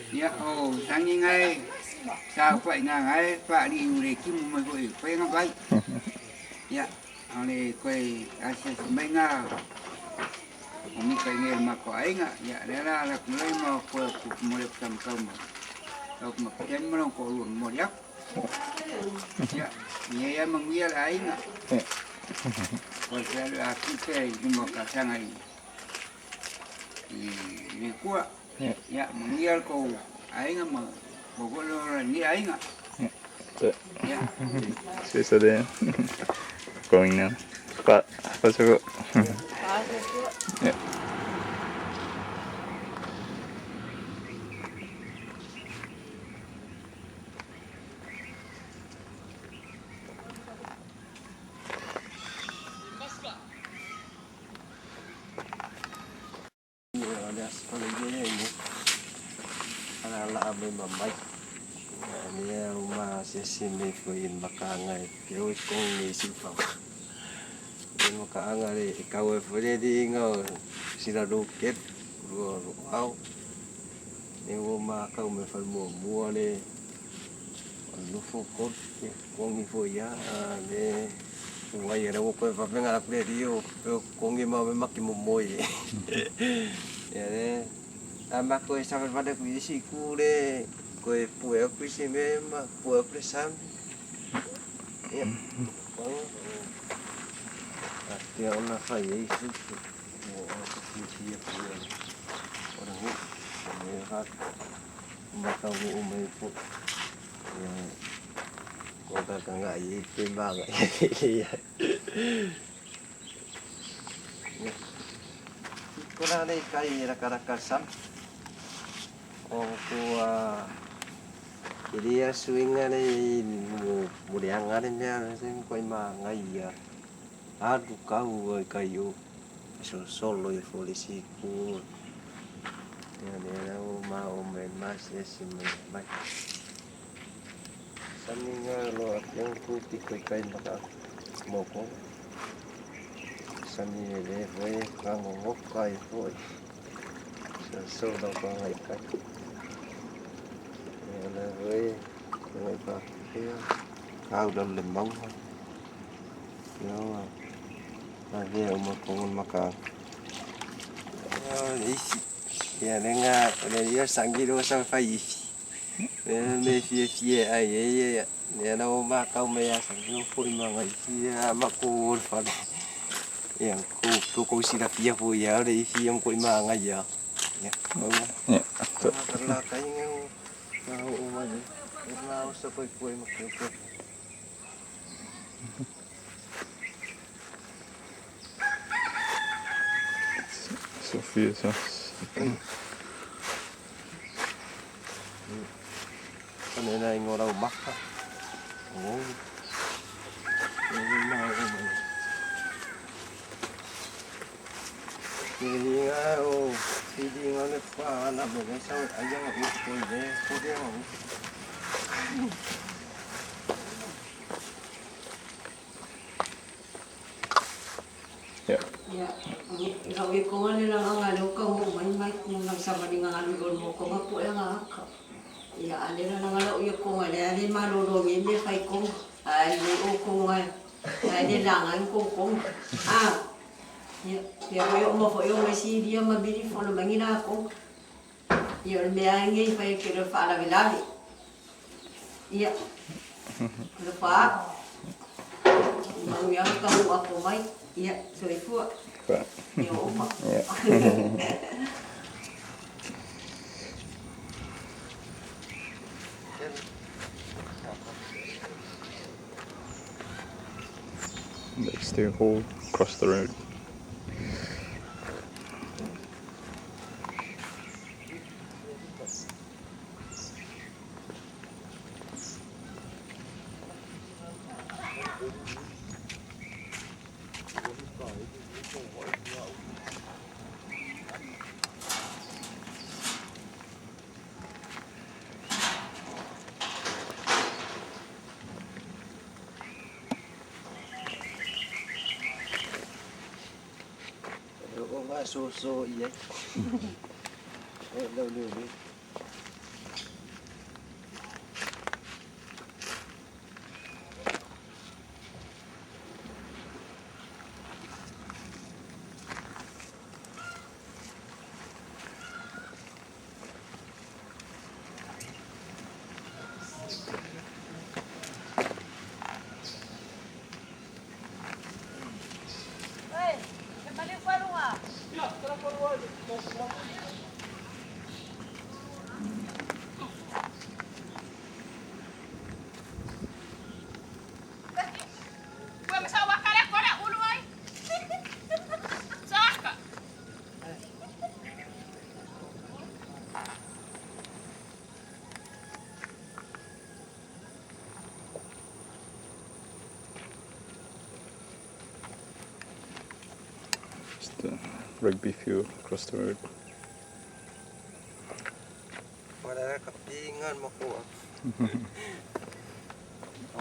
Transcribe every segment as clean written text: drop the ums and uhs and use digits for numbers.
Ya, oh, sangi ngai. Sao phải ngai pak di ure ki mu mai koi, koi ngapai. Ya, ale koi asa semenga. Umi kai ngel ma ko ai nga, ya rela la kulai ma ko mo le kam kam. Kau ma kem mo ko lu mo ya. Ya, ni ya mangia ai nga. Ko sa aku kai ni mo ka sangai. Ni kuat. Ya, mengial kau aing mah bogol ni aing. Ya. So they're going now. But let's go. Yeah. Sesimi fuin makangai piu kong ni sifang in makaangai ikaw fude di ingaw sila duket ruo ruaw ni uma kau me falmo mua le lufu kot kong ni foya le uai era ko pa venga la kule dio kong ni ma me makimu moi ya le ama ko sa pada ku isi ku le ko pue ku isi me ma pue presam ya dia ona fai isso o que orang ni melihat macam umai pun yang kota tangga itu bang ya kuna ni kai raka-raka sam oh tua jadi ya swingan ni mudiangan ni sing koi mangai ya aduh kau kayu solo e folisiku ya dia mau main masih sini baik saninga lo yang ku tikoi kain maka moko sani le foi kango ngokai foi so do ko ngai kai ya le foi ngai pa ya kau dal lemong ya dia umur kongon maka isi ya dengar dia sanggih dosa fai me fie ai ya ya na ma kau me ya sanggih foi manga isi ya makul fa yang ku sila fia fu ya de isi yang ko manga ya ya Yeah. terlah kayaknya mau umai mau sepai kue makul Sophia's house. Kan na ingor au makka. Oh. Ini mau umai. Ini ngau, ini ngau ni pa na mo sa ayang aku ko de, ko de mau. Yeah. Ya, gawi ko nga nila nga ngalo ka mo may kung nang sama ni nga ngalo mo ko nga po nga ka. Ya, alira na ngalo yo ko nga ali malolo mi me fay ko. Ay o ko nga. Ay di langan ko ko. Ah. Ya, yo mo fo yo may si dia mabili fo no mangina ko. Yo me angi fay ke lo fa la velali. Ya. Lo fa. Mangyang ka mo ako may. Ya, so ifu. But, Yo, yeah. That's the hall across the road. Susu iya. Đâu được đi. Just the rugby field across the road. Wala kapingan mo ko.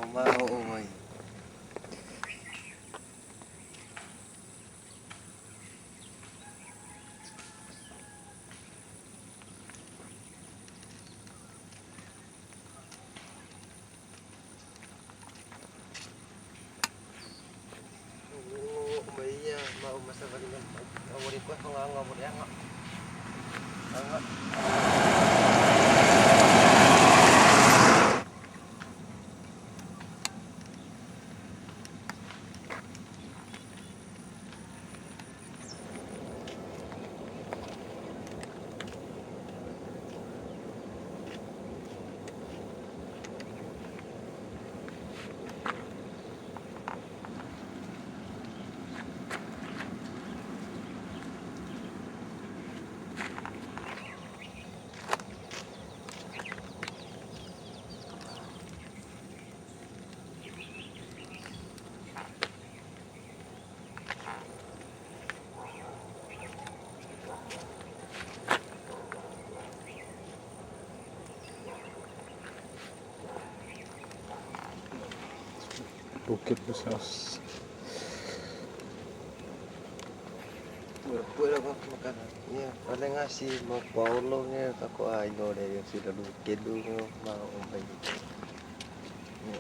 Umay. Umay mau masa balikan. Awari ko nga mo diyan nga. Bukit Besar. Pura ko makan. Ya, paling ngasih mau Paulo nya tako ayo deh yang sudah lukit dulu mau umay. Ya.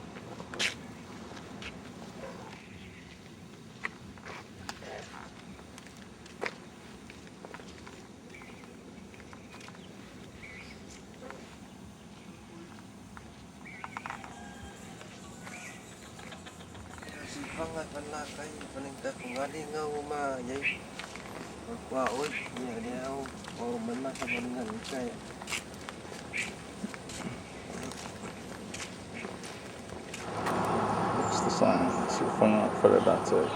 Hangat pala kay paningta kung ali nga uma yay magwaoy niya dia o man ma sa balingan kay What's the sign? So far out for that too.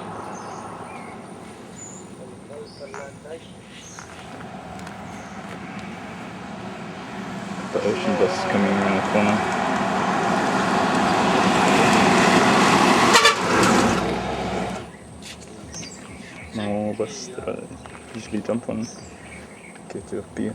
The ocean bus coming around the corner. Normal bus that I usually jump on, get to up here.